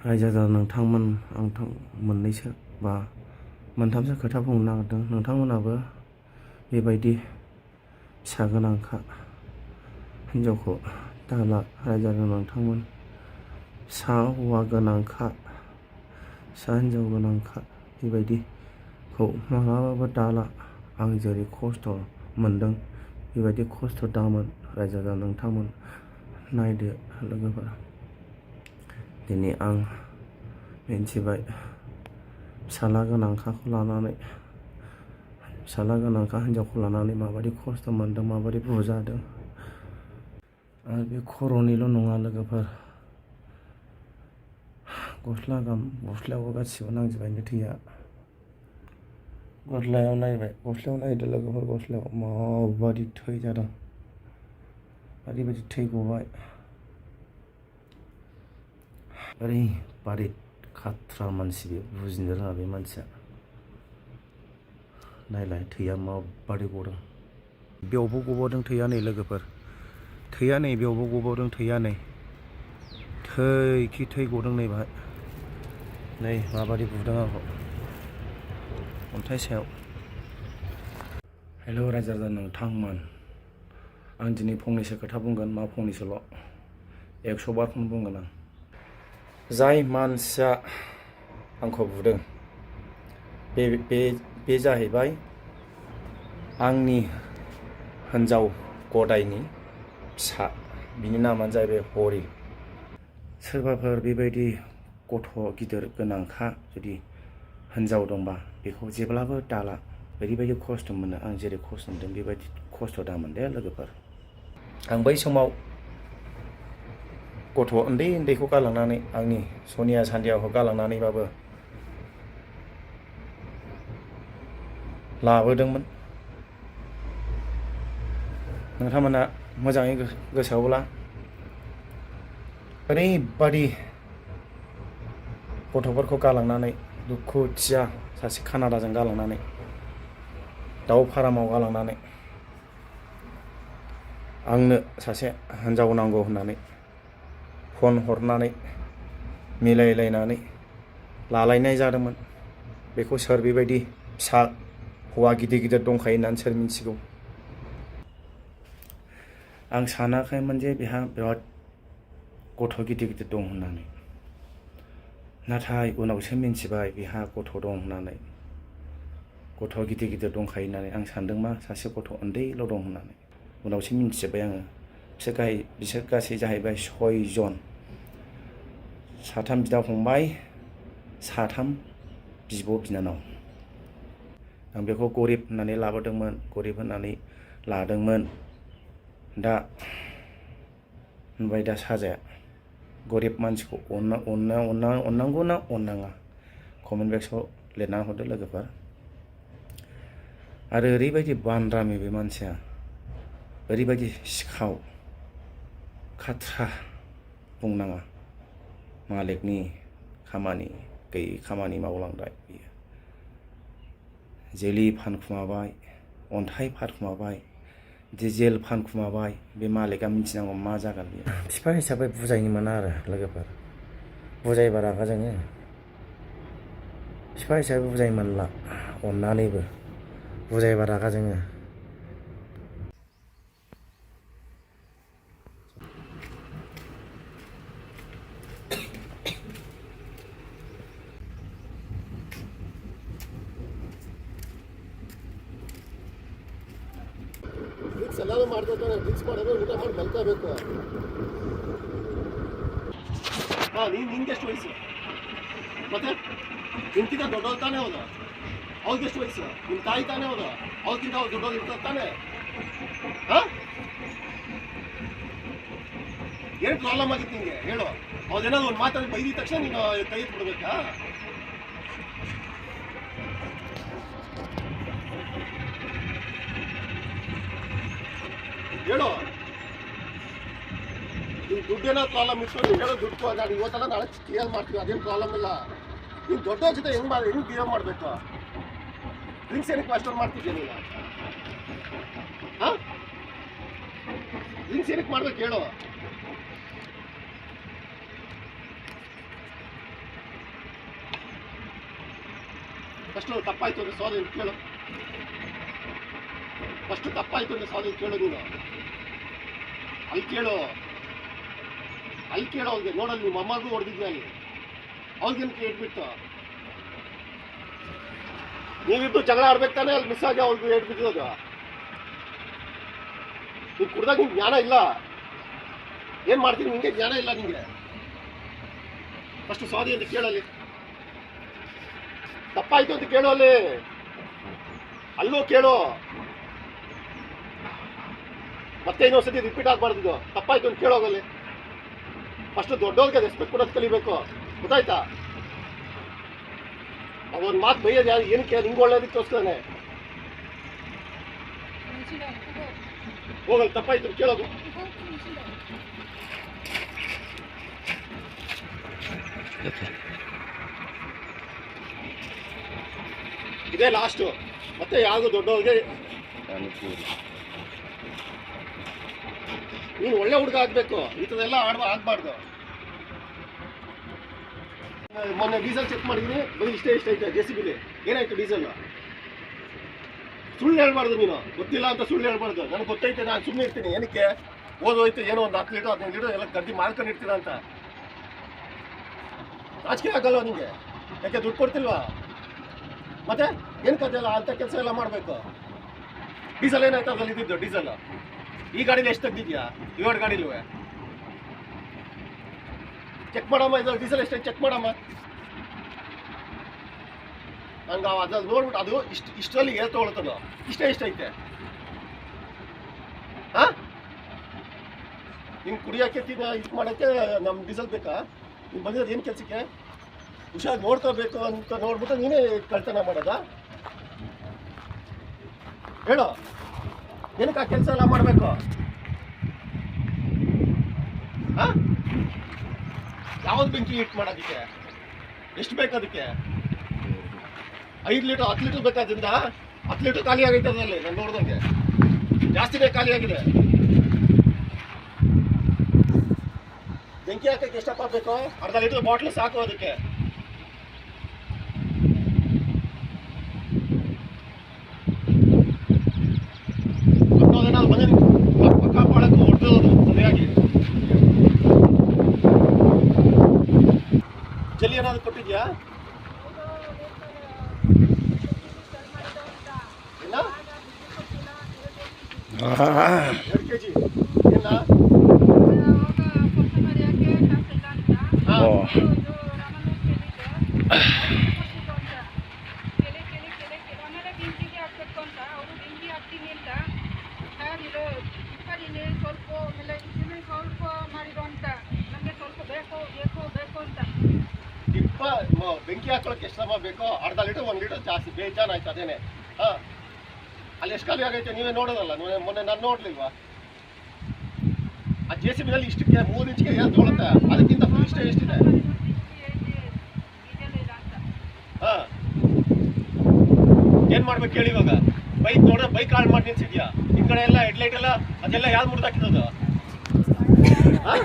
रायजो नोंथांमोन आं मोननैसो बा मोनथामसो खोथा बुंनो नागिरदों। नोंथांमोनाबो बेबायदि फिसा गोनांखा हिनजावखौ दाला। रायजो नोंथांमोन फिसा हौवा गोनांखा, फिसा हिनजाव गोनांखा बेबायदिखौ मालाबाबो दाला। आं जेरै खस्थ' मोनदों बेबायदि खस्थ' दामोन। रायजो नोंथांमोन नायदो लोगोफोर, दिनै आं मिन्थिबाय फिसाला गोनांखाखौ लानानै, फिसाला गोनांखा हिनजावखौ लानानै माबायदि खस्थ' मोनदों, माबायदि बुजादों। आरो बे खर'निल' नङा लोगोफोर, गस्लायावबो गासिबो नांजोबबाय थैया। गस्लायाव नायबाय, गस्लायाव नायदो लोगोफोर, गस्लायाव माबायदि थै जादों, ओरैबायदि थै गबाय। ओरैबादि खाथ्रा मानसि, बे बुजिनो रोङा बे मानसिया। नायलाय थैया माबादि गदों, बेयावबो गबावदों थैया नै लोगोफोर, थैया नै बेयावबो गबावदों थैया नै, थै खि थै गदों नै बाहाय, नै माबादि बुदों आंखौ अन्थाइ सायाव। हेल' रायजो नोंथांमोन, आं दिनै फंनैसो खोथा बुंगोन, मा फंनैसोल', 100 बारखौनो बुंगोन आं। जाय मानसिया आंखौ बुदों बे जाहैबाय आंनि हिन्जाव गदायनि फिसा, बिनि नामानो जाहैबाय हरि। सोरबाफोर बेबायदि गथ' गिदिर गोनांखा जुदि हिन्जाव दंबा बेखौ जेब्लाबो दाला। ओरैबायदि खस्थ' मोनो, आं जेरै खस्थ' मोनदों बेबायदि खस्थ' दामोन दे लोगोफोर। आं बै समाव गथ' उन्दैखौ गालांनानै, आंनि सनिया सान्दियाखौ गालांनानैबाबो लाबोदोंमोन। नोंथांमोना मोजाङै गोसोआवब्ला, ओरैबादि गथ'फोरखौ गालांनानै, दुखुथिया सासे कानाडाजों गालांनानै, दाउ फारामाव गालांनानै, आंनो सासे हिन्जाव नांगौ होननानै फन हरनानै मिलायलायनानै लालायनाय जादोंमोन। बेखौ सोर बेबायदि फिसा हौवा गिदिर दंखायो होननानै सोर मिन्थिगौ। आं सानाखैमोन जे बेहा बिराद गथ' गिदिर दं होननानै, नाथाय उनावसो मिन्थिबाय बेहा गथ' दं होननानै, गथ' गिदिर दंखायो होननानै। आं सानदों मा सासे गथ' उन्दैल' दं होननानै, उनावसो मिन्थिजोब्बाय आङो। बिसोर गासै जाहैबाय 6 जन, 3 बिदा फंबाय, 3 बिब' बिनानाव। आं बेखौ गरिब होननानै लाबोदोंमोन, गरिब होननानै लादोंमोन। दा होनबाय दा साजाया, गरिब मानसिखौ अननांगौ ना अननाङा, कमेन्ट बक्सआव लिरना हरदो लोगोफोर। आरो ओरैबायदि बानरामि बे मानसिया, ओरैबायदि सिखाव खाथ्रा बुंनाङा, मालिकनि खामानि गैयै खामानि मावलांनाय बियो। जेलि फानखुमाबाय, अन्थाइ फानखुमाबाय, डिजेल फानखुमाबाय। बे मालिकआ मिथिनांगौ मा जागोन बियो। बिफा हिसाबै बुजायनो मोना आरो लोगोफोर, बुजायबा रागा जोङो। बिफा हिसाबै बुजायनो मोनला, अननानैबो बुजायबा रागा जोङो। ಎಲ್ಲರೂ ಮಾಡ್ತಾರೆ, ಡ್ರಿಂಕ್ಸ್ ಮಾಡೋದು, ಊಟ ಮಾಡಿ ಮಲ್ಕೋಬೇಕು. ನಿಂಗೆಷ್ಟು ವಯಸ್ಸು? ಮತ್ತೆ ನಿನ್ಕಿಂತ ದೊಡ್ಡವ್ರು ತಾನೇ ಹೋದ, ಅವ್ರಿಗೆಷ್ಟು ವಯಸ್ಸು? ನಿಮ್ಮ ತಾಯಿ ತಾನೇ ಹೋದ, ಅವ್ರಿಗಿಂತ ಅವ್ರು ದೊಡ್ಡವ್ರು ಇರ್ತಾರೆ ತಾನೇ. ಏನು ಪ್ರಾಬ್ಲಮ್ ಆಗಿತ್ತು ನಿಂಗೆ ಹೇಳು. ಅವ್ರೇನಾದ್ರು ಒಂದು ಮಾತಾಡಿ ಬೈದಿದ ತಕ್ಷಣ ನೀನು ಕೈ ಎತ್ಬಿಡ್ಬೇಕಾ? ಹೇಳು. ನೀನು ದುಡ್ಡೇನೋ ಪ್ರಾಬ್ಲಮ್ ಇಟ್ಕೊಂಡು ಹೇಳೋ, ದುಡ್ಡು ನಾನು ಇವತ್ತಲ್ಲ ನಾಳೆ ಕ್ಲಿಯರ್ ಮಾಡ್ತೀವಿ, ಅದೇನು ಪ್ರಾಬ್ಲಮ್ ಇಲ್ಲ. ನೀನು ದೊಡ್ಡವ್ರ ಜೊತೆ ಹೆಂಗೆ ಬಿಹೇವ್ ಮಾಡಬೇಕು? ಡ್ರಿಂಕ್ಸ್ ಏನಕ್ಕೆ ಅಷ್ಟೊಂದು ಮಾಡ್ತಿದ್ದೆ ನೀನು? ಡ್ರಿಂಕ್ಸ್ ಏನಕ್ಕೆ ಮಾಡ್ಬೇಕು ಹೇಳು? ಫಸ್ಟ್ ತಪ್ಪಾಯ್ತು ಅಂದ್ರೆ ಸಾರಿ ಅಂತ ಕೇಳು. ಫಸ್ಟ್ ತಪ್ಪಾಯ್ತು ಅಂದ್ರೆ ಸಾರಿ ಕೇಳು ನೀನು. ಅಲ್ಲಿ ಕೇಳು ಅವ್ರಿಗೆ. ನೋಡಲ್ಲಿ ನಿಮ್ಮ ಅಮ್ಮಗೂ ಹೊಡೆದಿದ್ದೆ ಅಲ್ಲಿ, ಅವ್ರಿಗೇನು ಕೇಳ್ಬಿಟ್ಟು ನೀವಿದ್ದು ಜಗಳ ಆಡ್ಬೇಕು ತಾನೇ. ಅಲ್ಲಿ ಮಿಸ್ ಆಗಿ ಅವ್ರಿಗೆ ಹೇಳ್ಬಿಟ್ಟಿರೋದು. ನೀನು ಕುಡ್ದಾಗ ನಿಂಗೆ ಜ್ಞಾನ ಇಲ್ಲ. ಏನು ಮಾಡ್ತೀನಿ ನಿಂಗೆ ಜ್ಞಾನ ಇಲ್ಲ ನಿಂಗೆ. ಫಸ್ಟ್ ಸಾರಿ ಅಂತ ಕೇಳಲ್ಲಿ. ತಪ್ಪಾಯ್ತು ಅಂತ ಕೇಳು ಅಲ್ಲಿ. ಅಲ್ಲೂ ಕೇಳು. ಮತ್ತೆ ಇನ್ನೊಂದ್ಸತಿ ರಿಪೀಟ್ ಆಗಬಾರ್ದು. ತಪ್ಪಾಯ್ತು ಅಂತ ಕೇಳೋಗಲ್ಲಿ. ಫಸ್ಟ್ ದೊಡ್ಡವ್ರಿಗೆ ರೆಸ್ಪೆಕ್ಟ್ ಕೊಡೋದು ಕಲಿಬೇಕು, ಗೊತ್ತಾಯ್ತಾ? ಅದೊಂದು ಮಾತು ಬೈಯೋದು ಯಾರು ಏನಕ್ಕೆ? ನಿಂಗೆ ಒಳ್ಳೇದಕ್ಕೋಸ್ಕರನೇ. ಹೋಗಲ್ಲ, ತಪ್ಪಾಯ್ತು ಅಂತ ಕೇಳೋದು. ಇದೇ ಲಾಸ್ಟು. ಮತ್ತೆ ಯಾವುದು ದೊಡ್ಡವ್ರಿಗೆ ನೀನು ಒಳ್ಳೆ ಹುಡುಗ ಆಗಬೇಕು. ಈ ಥರ ಎಲ್ಲ ಆಗಬಾರ್ದು. ಮೊನ್ನೆ ಡೀಸೆಲ್ ಚೆಕ್ ಮಾಡಿದ್ದೀನಿ, ಬರೀ ಇಷ್ಟೇ ಐತೆ JCBಲಿ. ಏನಾಯ್ತು ಡೀಸೆಲ್? ಸುಳ್ಳು ಹೇಳ್ಬಾರ್ದು ನೀನು. ಗೊತ್ತಿಲ್ಲ ಅಂತ ಸುಳ್ಳು ಹೇಳ್ಬಾರ್ದು. ನನಗೆ ಗೊತ್ತೈತೆ, ನಾನು ಸುಮ್ಮನೆ ಇರ್ತೀನಿ. ಏನಕ್ಕೆ? ಓದೋಯ್ತು ಏನೋ ಒಂದು 10 ಲೀಟರ್ 15 ಲೀಟರ್ ಎಲ್ಲ ಗದ್ದಿ ಮಾಡ್ಕೊಂಡು ಇರ್ತೀರ ಅಂತ. ನಾಚಿಕೆ ಆಗಲ್ವ ನಿಮಗೆ? ಯಾಕೆ ದುಡ್ಡು ಕೊಡ್ತಿಲ್ವಾ? ಮತ್ತೆ ಏನಕ್ಕೆ ಅದೆಲ್ಲ ಅಂಥ ಕೆಲಸ ಎಲ್ಲ ಮಾಡಬೇಕು? ಡೀಸೆಲ್ ಏನಾಯ್ತು ಅದ್ರಲ್ಲಿ ಇದ್ದಿದ್ದು? ಡೀಸೆಲ್ ಈ ಗಾಡೀಲಿ ಎಷ್ಟು ತೆಗ್ದಿದ್ಯಾ? 7 ಗಾಡಿಲೂ ಚೆಕ್ ಮಾಡಮ್ಮ. ಇದು ಡೀಸೆಲ್ ಎಷ್ಟೈತೆ ಚೆಕ್ ಮಾಡಮ್ಮ. ಹಂಗೆ ಅದ್ರಲ್ಲಿ ನೋಡ್ಬಿಟ್ಟು ಅದು ಇಷ್ಟರಲ್ಲಿ ಏರ್ ತೊಗೊಳ್ತದೋ ಇಷ್ಟ ಐತೆ. ಹಾಂ, ನಿಮ್ಗೆ ಕುಡಿಯೋಕ್ಕೆ ಇದು ಮಾಡೋಕ್ಕೆ ನಮ್ಮ ಡೀಸೆಲ್ ಬೇಕಾ? ನೀವು ಬಂದಿರೋದು ಏನು ಕೆಲಸಕ್ಕೆ? ಹುಷಾರು ನೋಡ್ಕೋಬೇಕು ಅಂತ ನೋಡ್ಬಿಟ್ಟು ನೀನೇ ಕಳ್ತನ ಮಾಡೋದಾ? ಹೇಳು, ಏನಕ್ಕೆ ಆ ಕೆಲಸ ಎಲ್ಲ ಮಾಡಬೇಕು? ಹಾಂ, ಯಾವ್ದು ಬೆಂಕಿ ಹಿಟ್ ಮಾಡೋದಕ್ಕೆ? ಎಷ್ಟು ಬೇಕು ಅದಕ್ಕೆ? 5 ಲೀಟರ್ 10 ಲೀಟರ್ ಬೇಕಾದ್ರಿಂದ 10 ಲೀಟರ್ ಖಾಲಿ ಆಗೈತೆ ಅದರಲ್ಲಿ. ನಾನು ನೋಡ್ದಂಗೆ ಜಾಸ್ತಿನೇ ಖಾಲಿ ಆಗಿದೆ. ಬೆಂಕಿ ಹಾಕಕ್ಕೆ ಎಷ್ಟಪ್ಪ ಬೇಕು? ಅರ್ಧ ಲೀಟರ್ ಬಾಟ್ಲು ಸಾಕು ಅದಕ್ಕೆ. ಅನ್ನೋದೇನಾದ್ರು ಮನೆ ಪಕ್ಕ ಮಾಡಕ್ಕೆ ಹೊಡೆದಿರೋದು ಸರಿಯಾಗಿ. ಜಲ್ಲಿ ಏನಾದ್ರು ಕೊಟ್ಟಿದ್ಯಾ? ಇಲ್ಲ 2 kg ಇಲ್ಲ. ಬೆಂಕಿ ಹಾಕೊಳ್ಳೋಕೆ ಎಷ್ಟು ಶ್ರಮ ಬೇಕೋ? ಅರ್ಧ ಲೀಟರ್ 1 ಲೀಟರ್ ಜಾಸ್ತಿ ಬೇಜಾನ್ ಆಯ್ತು ಅದೇನೆ. ಹಾಂ, ಅಲ್ಲಿ ಎಷ್ಟು ಖಾಲಿ ಆಗೈತೆ ನೀವೇ ನೋಡೋದಲ್ಲ. ಮೊನ್ನೆ ನಾನು ನೋಡ್ಲಿಲ್ವಾ? ಆ JCBನಲ್ಲಿ ಇಷ್ಟಕ್ಕೆ 3 ಇಂಚಿಗೆ ಏನು ತೊಗೊಳುತ್ತೆ, ಅದಕ್ಕಿಂತ ಫುಲ್ ಎಷ್ಟಿದೆ? ಹಾಂ, ಏನು ಮಾಡ್ಬೇಕು ಹೇಳಿ ಇವಾಗ? ಬೈಕ್ ನೋಡ್ರೆ ಬೈಕ್ ಹಾಳು ಮಾಡಿ ನಿಲ್ಸಿದ್ಯಾ? ಈ ಕಡೆ ಎಲ್ಲ ಹೆಡ್ಲೈಟ್ ಎಲ್ಲ ಅದೆಲ್ಲ ಯಾವ್ದು ಮುರಿದಾಕಿರೋದು? ಹಾಂ,